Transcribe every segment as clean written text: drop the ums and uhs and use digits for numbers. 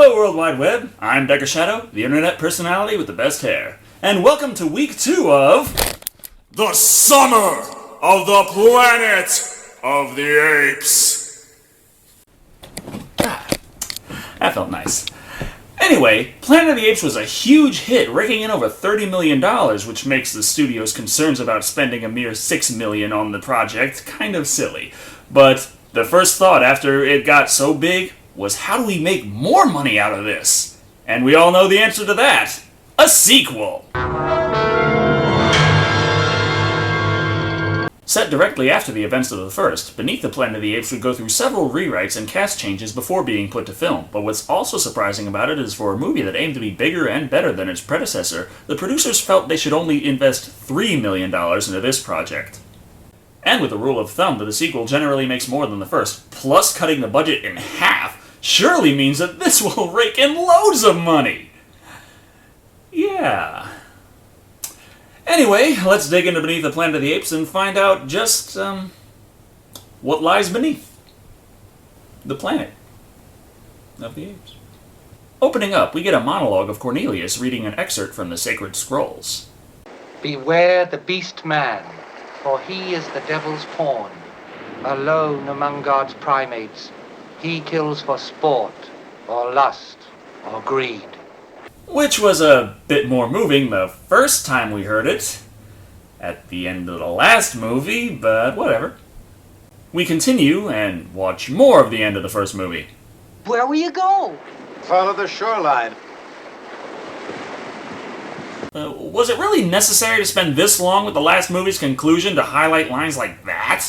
Hello, World Wide Web. I'm Shado, the internet personality with the best hair. And welcome to week 2 of... The Summer of the Planet of the Apes. That felt nice. Anyway, Planet of the Apes was a huge hit, raking in over $30 million, which makes the studio's concerns about spending a mere $6 million on the project kind of silly. But the first thought after it got so big was, how do we make more money out of this? And we all know the answer to that. A sequel! Set directly after the events of the first, Beneath the Planet of the Apes would go through several rewrites and cast changes before being put to film. But what's also surprising about it is, for a movie that aimed to be bigger and better than its predecessor, the producers felt they should only invest $3 million into this project. And with the rule of thumb that the sequel generally makes more than the first, plus cutting the budget in half, surely means that this will rake in loads of money! Yeah. Anyway, let's dig into Beneath the Planet of the Apes and find out just, what lies beneath the planet of the apes. Opening up, we get a monologue of Cornelius reading an excerpt from the Sacred Scrolls. Beware the beast man, for he is the devil's pawn. Alone among God's primates, he kills for sport, or lust, or greed. Which was a bit more moving the first time we heard it, at the end of the last movie, but whatever. We continue and watch more of the end of the first movie. Where will you go? Follow the shoreline. Was it really necessary to spend this long with the last movie's conclusion to highlight lines like that?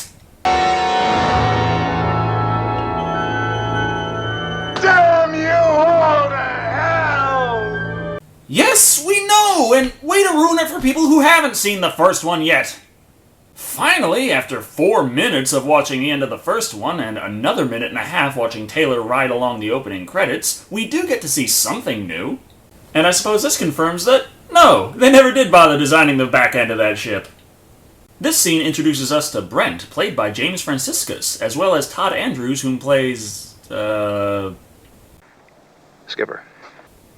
Damn you all to hell! Yes, we know, and way to ruin it for people who haven't seen the first one yet. Finally, after 4 minutes of watching the end of the first one, and another minute and a half watching Taylor ride along the opening credits, we do get to see something new. And I suppose this confirms that, no, they never did bother designing the back end of that ship. This scene introduces us to Brent, played by James Franciscus, as well as Todd Andrews, whom plays, Skipper.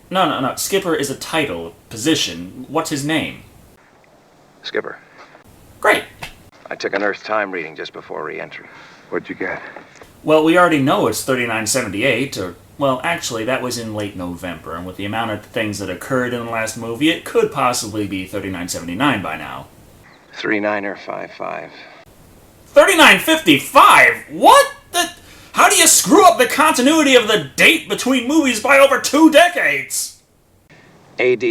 No. Skipper is a title, position. What's his name? Skipper. Great. I took an Earth time reading just before re-entry. What'd you get? Well, we already know it's 3978, or... Well, actually, that was in late November, and with the amount of things that occurred in the last movie, it could possibly be 3979 by now. 3955. 3955? What? How do you screw up the continuity of the date between movies by over 2 decades? AD.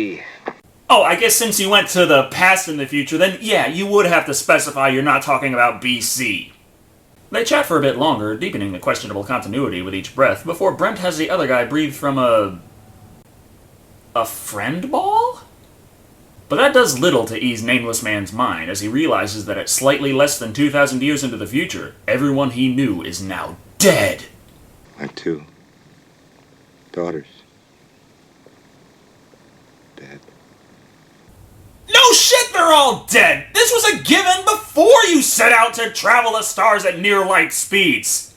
Oh, I guess since you went to the past and the future, then yeah, you would have to specify you're not talking about BC. They chat for a bit longer, deepening the questionable continuity with each breath, before Brent has the other guy breathe from a friend ball? But that does little to ease Nameless Man's mind, as he realizes that at slightly less than 2,000 years into the future, everyone he knew is now dead. I have 2 daughters. Dead. No shit, they're all dead! This was a given before you set out to travel the stars at near light speeds!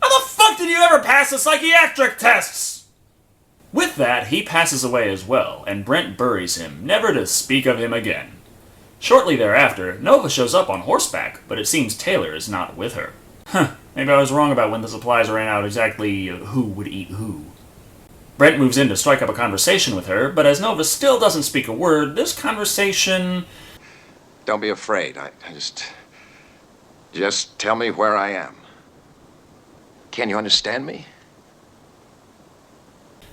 How the fuck did you ever pass the psychiatric tests? With that, he passes away as well, and Brent buries him, never to speak of him again. Shortly thereafter, Nova shows up on horseback, but it seems Taylor is not with her. Maybe I was wrong about when the supplies ran out exactly who would eat who. Brent moves in to strike up a conversation with her, but as Nova still doesn't speak a word, this conversation... Don't be afraid. I just tell me where I am. Can you understand me?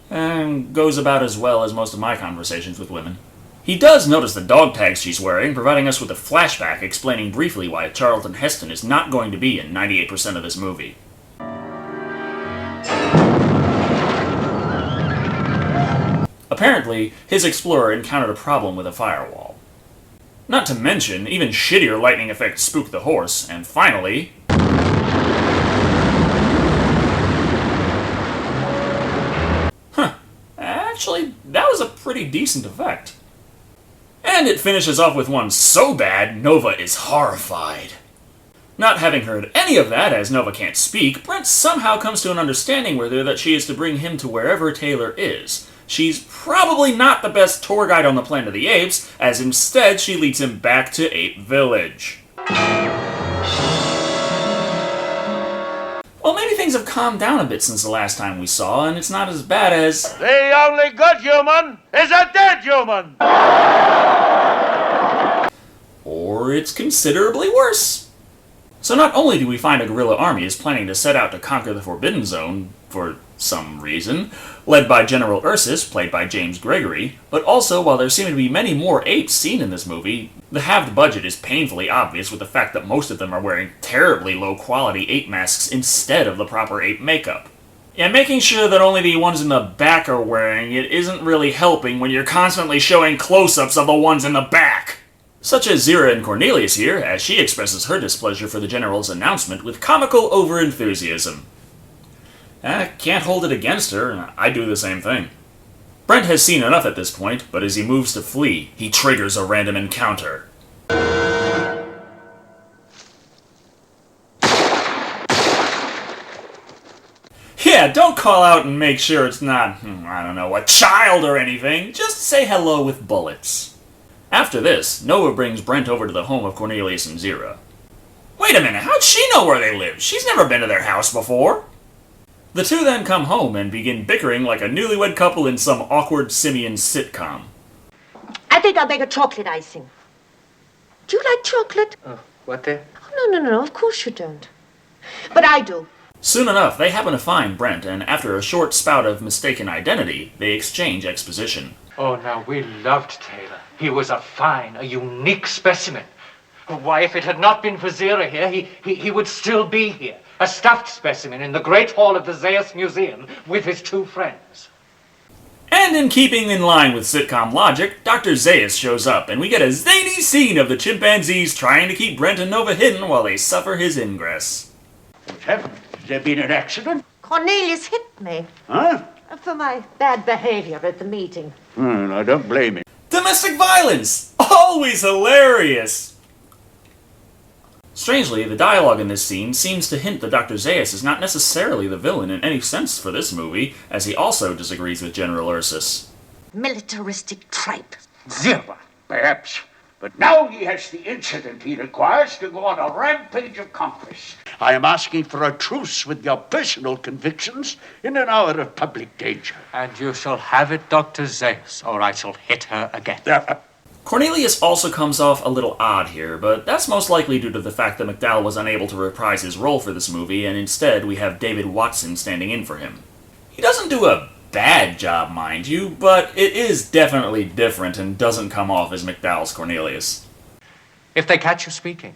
And goes about as well as most of my conversations with women. He does notice the dog tags she's wearing, providing us with a flashback explaining briefly why Charlton Heston is not going to be in 98% of this movie. Apparently, his explorer encountered a problem with a firewall. Not to mention, even shittier lightning effects spooked the horse, and finally... Actually, that was a pretty decent effect. And it finishes off with one so bad, Nova is horrified. Not having heard any of that, as Nova can't speak, Brent somehow comes to an understanding with her that she is to bring him to wherever Taylor is. She's probably not the best tour guide on the Planet of the Apes, as instead she leads him back to Ape Village. Well, maybe things have calmed down a bit since the last time we saw, and it's not as bad as... The only good human is a dead human! Or it's considerably worse. So not only do we find a guerrilla army is planning to set out to conquer the Forbidden Zone, for some reason, led by General Ursus, played by James Gregory, but also, while there seem to be many more apes seen in this movie, the halved budget is painfully obvious with the fact that most of them are wearing terribly low-quality ape masks instead of the proper ape makeup. Yeah, making sure that only the ones in the back are wearing it isn't really helping when you're constantly showing close-ups of the ones in the back. Such as Zira and Cornelius here, as she expresses her displeasure for the General's announcement with comical over-enthusiasm. I can't hold it against her, I do the same thing. Brent has seen enough at this point, but as he moves to flee, he triggers a random encounter. Yeah, don't call out and make sure it's not, I don't know, a child or anything. Just say hello with bullets. After this, Nova brings Brent over to the home of Cornelius and Zira. Wait a minute, how'd she know where they live? She's never been to their house before. The two then come home and begin bickering like a newlywed couple in some awkward simian sitcom. I think I'll make a chocolate icing. Do you like chocolate? What the? Oh, no, of course you don't. But I do. Soon enough, they happen to find Brent, and after a short spout of mistaken identity, they exchange exposition. Oh, now, we loved Taylor. He was a unique specimen. Why, if it had not been for Zira here, he would still be here. A stuffed specimen in the Great Hall of the Zaius Museum with his two friends. And in keeping in line with sitcom logic, Dr. Zaius shows up, and we get a zany scene of the chimpanzees trying to keep Brent and Nova hidden while they suffer his ingress. Good heavens, has there been an accident? Cornelius hit me. Huh? For my bad behavior at the meeting. I don't blame him. Domestic violence! Always hilarious! Strangely, the dialogue in this scene seems to hint that Dr. Zaius is not necessarily the villain in any sense for this movie, as he also disagrees with General Ursus. Militaristic tripe. Zira, perhaps. But now he has the incident he requires to go on a rampage of conquest. I am asking for a truce with your personal convictions in an hour of public danger. And you shall have it, Dr. Zaius, or I shall hit her again. Cornelius also comes off a little odd here, but that's most likely due to the fact that McDowell was unable to reprise his role for this movie, and instead we have David Watson standing in for him. He doesn't do a bad job, mind you, but it is definitely different and doesn't come off as McDowell's Cornelius. If they catch you speaking,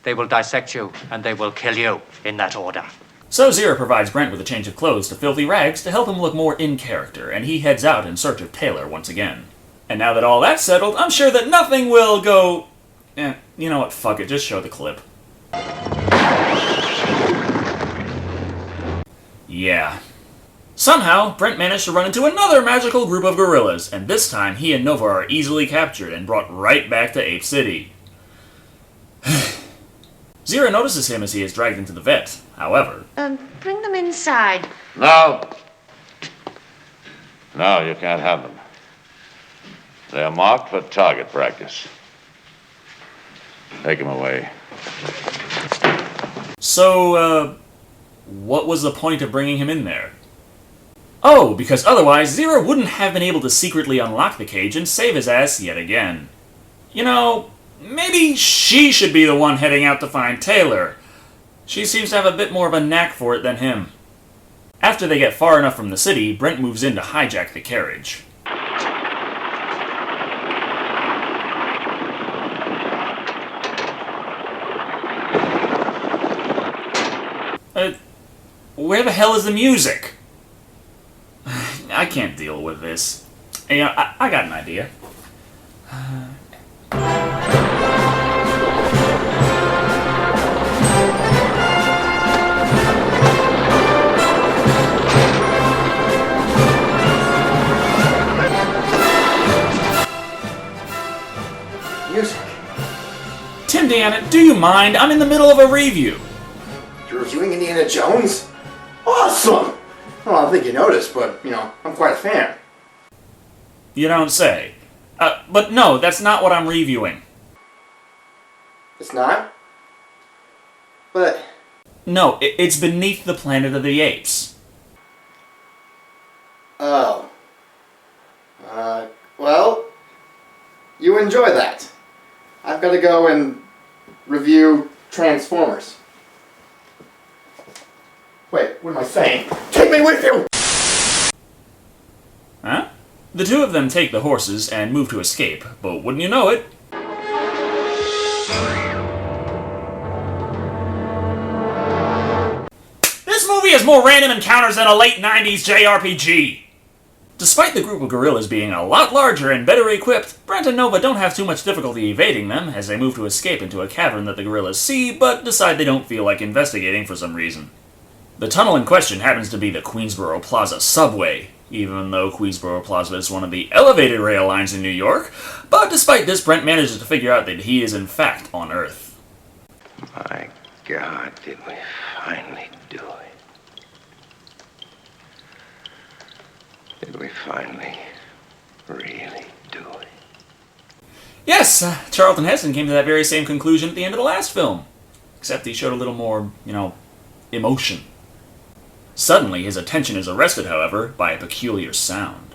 they will dissect you and they will kill you in that order. So Zira provides Brent with a change of clothes to filthy rags to help him look more in character, and he heads out in search of Taylor once again. And now that all that's settled, I'm sure that nothing will go... you know what, fuck it, just show the clip. Yeah. Somehow, Brent managed to run into another magical group of gorillas, and this time he and Nova are easily captured and brought right back to Ape City. Zira notices him as he is dragged into the vet, however... Bring them inside. No. No, you can't have them. They are marked for target practice. Take him away. So, what was the point of bringing him in there? Oh, because otherwise Zira wouldn't have been able to secretly unlock the cage and save his ass yet again. You know, maybe she should be the one heading out to find Taylor. She seems to have a bit more of a knack for it than him. After they get far enough from the city, Brent moves in to hijack the carriage. Where the hell is the music? I can't deal with this. Hey, I got an idea. Music. Tim Indiana, do you mind? I'm in the middle of a review. You're reviewing Indiana Jones? Awesome! Well, I don't think you noticed, but, I'm quite a fan. You don't say. But no, that's not what I'm reviewing. It's not? But... No, it's Beneath the Planet of the Apes. Oh. Well, you enjoy that. I've got to go and review Transformers. Wait, what am I saying? Take me with you! Huh? The two of them take the horses and move to escape, but wouldn't you know it? This movie has more random encounters than a late 90s JRPG! Despite the group of gorillas being a lot larger and better equipped, Brent and Nova don't have too much difficulty evading them as they move to escape into a cavern that the gorillas see, but decide they don't feel like investigating for some reason. The tunnel in question happens to be the Queensboro Plaza subway, even though Queensboro Plaza is one of the elevated rail lines in New York, but despite this, Brent manages to figure out that he is in fact on Earth. My God, did we finally do it? Did we finally really do it? Yes, Charlton Heston came to that very same conclusion at the end of the last film, except he showed a little more, emotion. Suddenly, his attention is arrested, however, by a peculiar sound.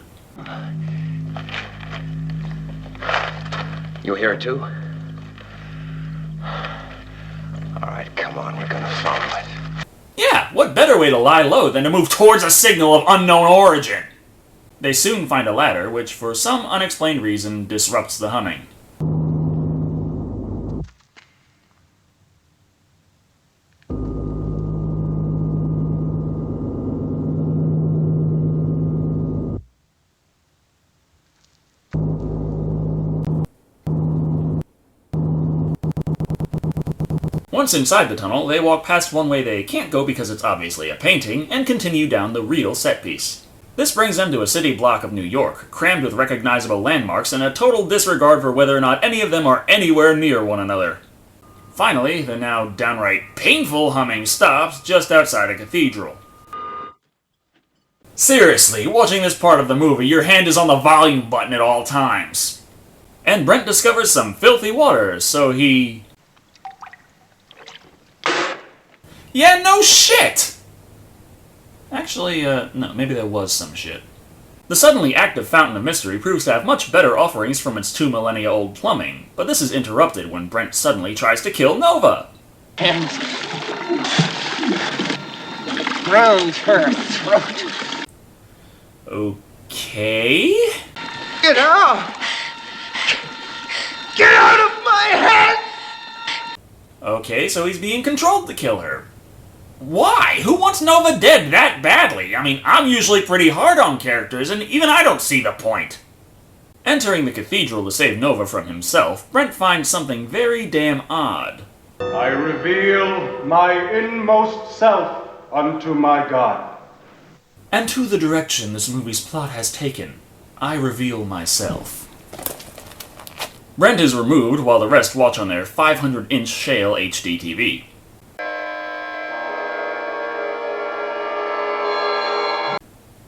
You hear it too? All right, come on, we're gonna follow it. Yeah, what better way to lie low than to move towards a signal of unknown origin? They soon find a ladder, which for some unexplained reason disrupts the humming. Once inside the tunnel, they walk past one way they can't go because it's obviously a painting, and continue down the real set piece. This brings them to a city block of New York, crammed with recognizable landmarks and a total disregard for whether or not any of them are anywhere near one another. Finally, the now downright painful humming stops just outside a cathedral. Seriously, watching this part of the movie, your hand is on the volume button at all times. And Brent discovers some filthy water, so he... Yeah, no shit! Actually, no, maybe there was some shit. The suddenly active Fountain of Mystery proves to have much better offerings from its 2 millennia-old plumbing, but this is interrupted when Brent suddenly tries to kill Nova. And round her throat. Okay? Get out! Get out of my head! Okay, so he's being controlled to kill her. Why? Who wants Nova dead that badly? I mean, I'm usually pretty hard on characters, and even I don't see the point. Entering the cathedral to save Nova from himself, Brent finds something very damn odd. I reveal my inmost self unto my God. And to the direction this movie's plot has taken, I reveal myself. Brent is removed while the rest watch on their 500-inch shale HD TV.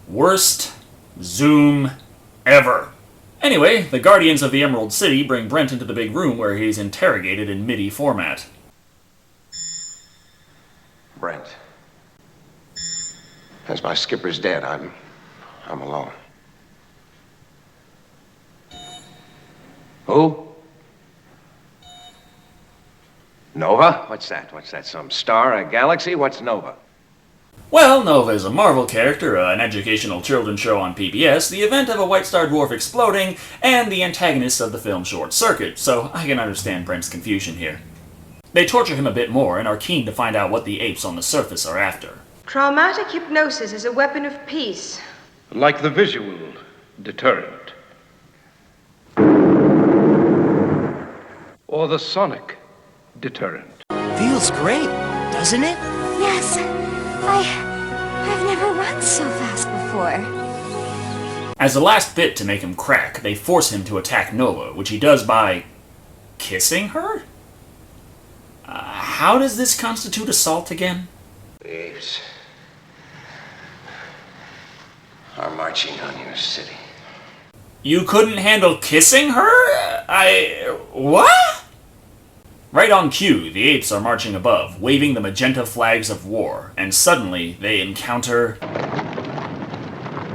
Worst zoom ever. Anyway, the Guardians of the Emerald City bring Brent into the big room where he's interrogated in MIDI format. Brent. As my skipper's dead, I'm alone. Who? Nova? What's that? What's that? Some star, a galaxy? What's Nova? Well, Nova is a Marvel character, an educational children's show on PBS, the event of a white star dwarf exploding, and the antagonist of the film Short Circuit, so I can understand Brent's confusion here. They torture him a bit more and are keen to find out what the apes on the surface are after. Traumatic hypnosis is a weapon of peace. Like the visual deterrent. Or the sonic deterrent. Feels great, doesn't it? Yes. I've never run so fast before. As a last bit to make him crack, they force him to attack Nova, which he does by... kissing her? how does this constitute assault again? The apes are marching on your city. You couldn't handle kissing her? What? Right on cue, the apes are marching above, waving the magenta flags of war, and suddenly they encounter...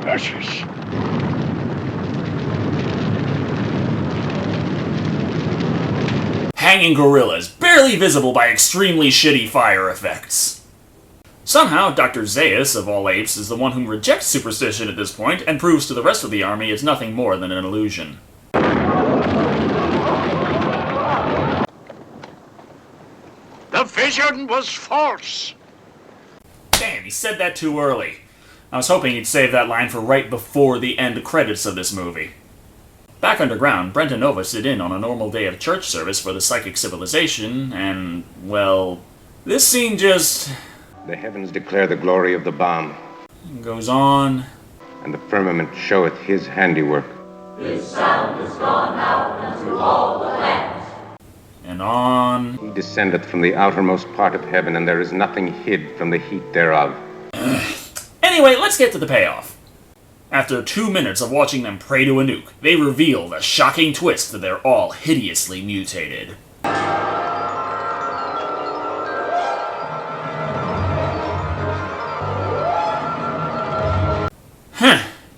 Ashes. hanging gorillas, barely visible by extremely shitty fire effects. Somehow, Dr. Zaius, of all apes, is the one who rejects superstition at this point and proves to the rest of the army it's nothing more than an illusion. The vision was false. Damn, he said that too early. I was hoping he'd save that line for right before the end credits of this movie. Back underground, Brent and Nova sit in on a normal day of church service for the psychic civilization, and, well, this scene just... The heavens declare the glory of the bomb. Goes on. And the firmament showeth his handiwork. His sound is gone out unto all the lands. And on. He descendeth from the outermost part of heaven, and there is nothing hid from the heat thereof. Anyway, let's get to the payoff. After 2 minutes of watching them pray to a nuke, they reveal the shocking twist that they're all hideously mutated.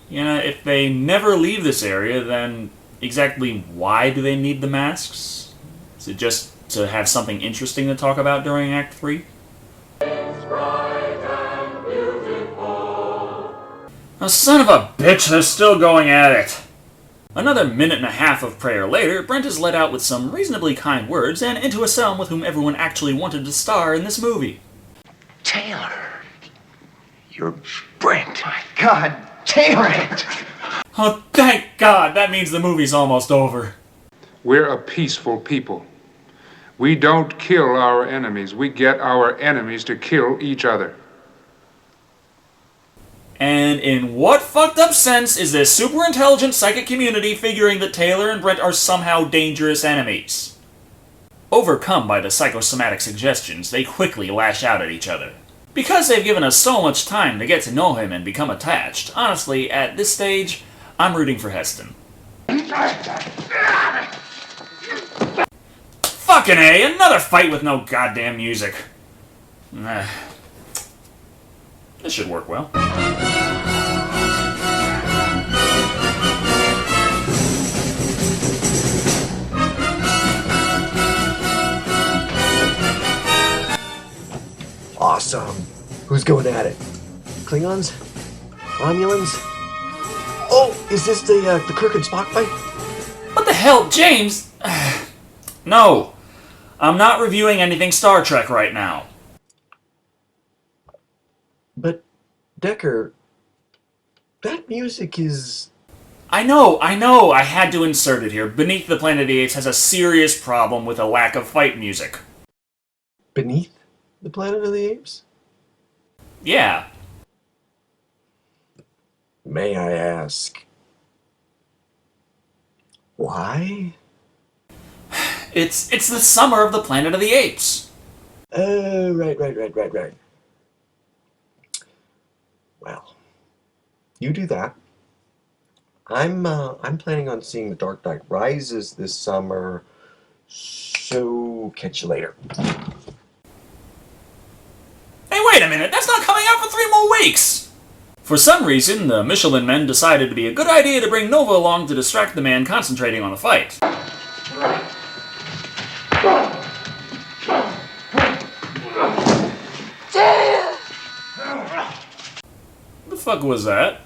You know, if they never leave this area, then exactly why do they need the masks? Is it just to have something interesting to talk about during Act 3? Oh, son of a bitch, they're still going at it! Another minute and a half of prayer later, Brent is let out with some reasonably kind words and into a cell with whom everyone actually wanted to star in this movie. Taylor! You're Brent! My God, Taylor! Oh, thank God! That means the movie's almost over. We're a peaceful people. We don't kill our enemies. We get our enemies to kill each other. And in what fucked up sense is this super intelligent psychic community figuring that Taylor and Brent are somehow dangerous enemies? Overcome by the psychosomatic suggestions, they quickly lash out at each other. Because they've given us so much time to get to know him and become attached, honestly, at this stage, I'm rooting for Heston. Fucking A, another fight with no goddamn music. This should work well. Awesome. Who's going at it? Klingons? Romulans? Oh, is this the Kirk and Spock fight? What the hell, James? No. I'm not reviewing anything Star Trek right now. But, Decker, that music is... I know, I had to insert it here. Beneath the Planet of the Apes has a serious problem with a lack of fight music. Beneath the Planet of the Apes? Yeah. May I ask, why? It's the summer of the Planet of the Apes. Oh, right. Well, you do that. I'm planning on seeing The Dark Knight Rises this summer, so catch you later. Hey, wait a minute, that's not coming out for 3 more weeks! For some reason, the Michelin men decided to be a good idea to bring Nova along to distract the man concentrating on the fight. The fuck was that?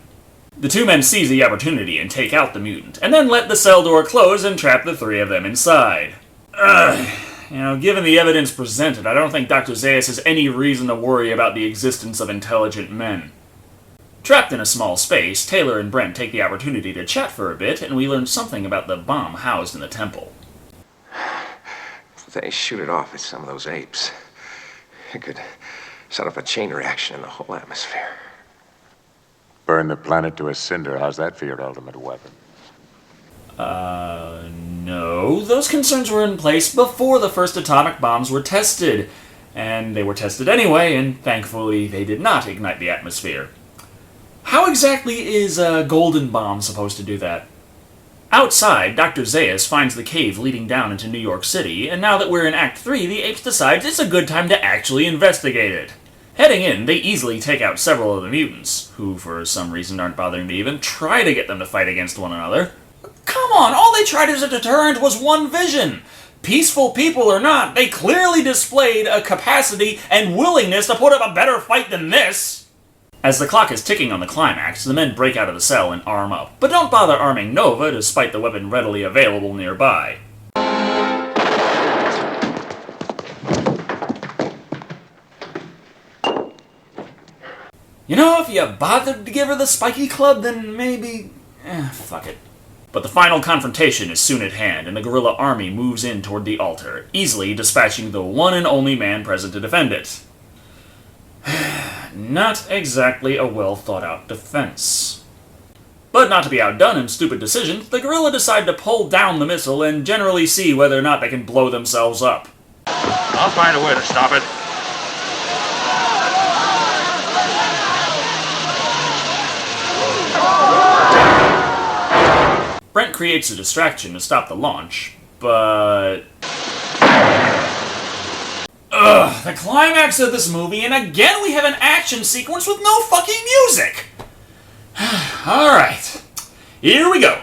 The 2 men seize the opportunity and take out the mutant, and then let the cell door close and trap the 3 of them inside. You know, given the evidence presented, I don't think Dr. Zaius has any reason to worry about the existence of intelligent men. Trapped in a small space, Taylor and Brent take the opportunity to chat for a bit, and we learn something about the bomb housed in the temple. If they shoot it off at some of those apes, it could set off a chain reaction in the whole atmosphere. Burn the planet to a cinder. How's that for your ultimate weapon? No. Those concerns were in place before the first atomic bombs were tested. and they were tested anyway, and thankfully they did not ignite the atmosphere. How exactly is a golden bomb supposed to do that? Outside, Dr. Zaius finds the cave leading down into New York City, and now that we're in Act 3, the apes decides it's a good time to actually investigate it. Heading in, they easily take out several of the mutants, who for some reason aren't bothering to even try to get them to fight against one another. Come on, all they tried as a deterrent was one vision. Peaceful people or not, they clearly displayed a capacity and willingness to put up a better fight than this. As the clock is ticking on the climax, the men break out of the cell and arm up, but don't bother arming Nova despite the weapon readily available nearby. You know, if you bothered to give her the spiky club, then maybe... fuck it. But the final confrontation is soon at hand, and the guerrilla army moves in toward the altar, easily dispatching the one and only man present to defend it. Not exactly a well-thought-out defense. But not to be outdone in stupid decisions, the guerrilla decide to pull down the missile and generally see whether or not they can blow themselves up. I'll find a way to stop it. Brent creates a distraction to stop the launch, but... Ugh, the climax of this movie, and again we have an action sequence with no fucking music! Alright, here we go.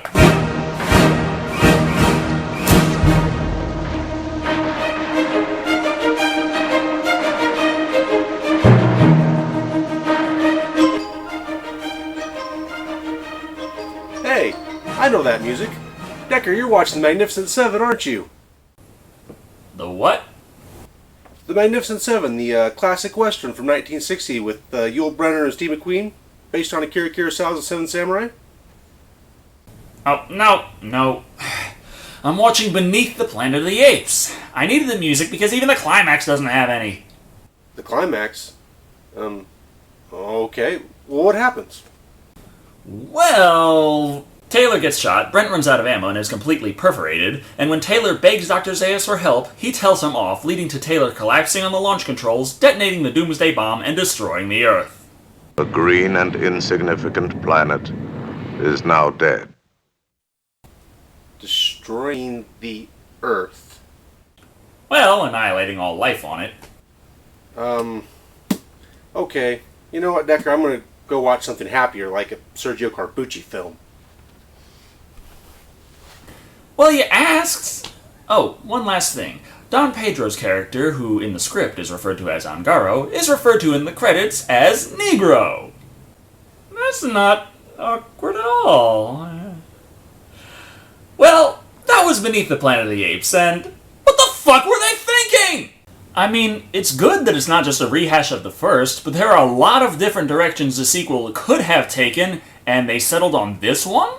Hey, I know that music. Decker, you're watching The Magnificent Seven, aren't you? The what? The Magnificent Seven, the classic western from 1960 with Yul Brynner and Steve McQueen, based on Akira Kurosawa's The Seven Samurai. Oh, no. I'm watching Beneath the Planet of the Apes. I needed the music because even the climax doesn't have any. The climax? Okay. Well, what happens? Well... Taylor gets shot, Brent runs out of ammo and is completely perforated, and when Taylor begs Dr. Zaius for help, he tells him off, leading to Taylor collapsing on the launch controls, detonating the Doomsday Bomb, and destroying the Earth. The green and insignificant planet is now dead. Destroying the Earth. Well, annihilating all life on it. Okay. You know what, Decker, I'm gonna go watch something happier, like a Sergio Corbucci film. Well, you asked! Oh, one last thing. Don Pedro's character, who in the script is referred to as Angaro, is referred to in the credits as Negro. That's not awkward at all. Well, that was Beneath the Planet of the Apes, and what the fuck were they thinking? I mean, it's good that it's not just a rehash of the first, but there are a lot of different directions the sequel could have taken, and they settled on this one?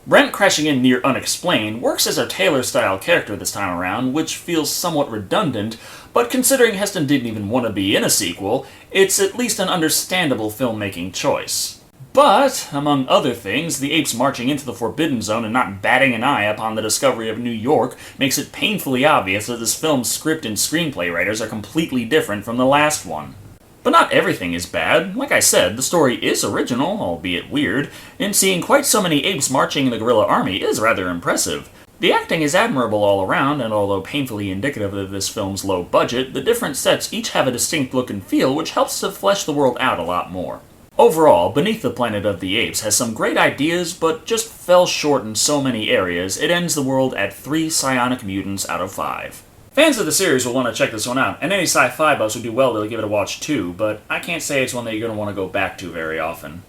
Brent crashing in near unexplained works as a Taylor-style character this time around, which feels somewhat redundant, but considering Heston didn't even want to be in a sequel, it's at least an understandable filmmaking choice. But, among other things, the apes marching into the Forbidden Zone and not batting an eye upon the discovery of New York makes it painfully obvious that this film's script and screenplay writers are completely different from the last one. But not everything is bad. Like I said, the story is original, albeit weird, and seeing quite so many apes marching in the guerrilla army is rather impressive. The acting is admirable all around, and although painfully indicative of this film's low budget, the different sets each have a distinct look and feel which helps to flesh the world out a lot more. Overall, Beneath the Planet of the Apes has some great ideas, but just fell short in so many areas, it ends the world at 3 psionic mutants out of 5. Fans of the series will want to check this one out, and any sci-fi buffs would do well to give it a watch too, but I can't say it's one that you're going to want to go back to very often.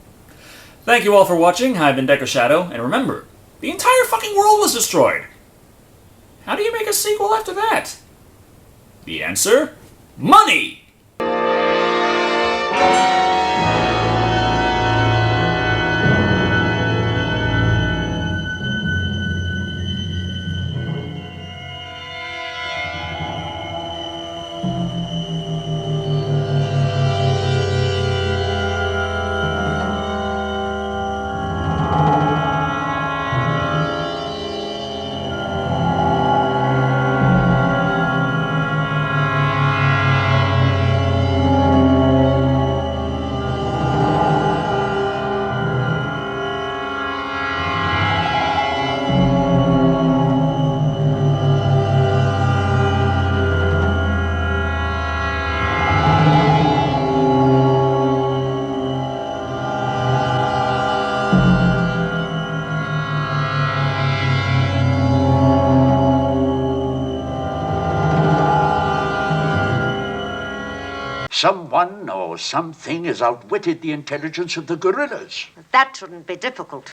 Thank you all for watching, I've been Decker Shado, and remember, the entire fucking world was destroyed! How do you make a sequel after that? The answer? Money! Someone or something has outwitted the intelligence of the gorillas. That shouldn't be difficult.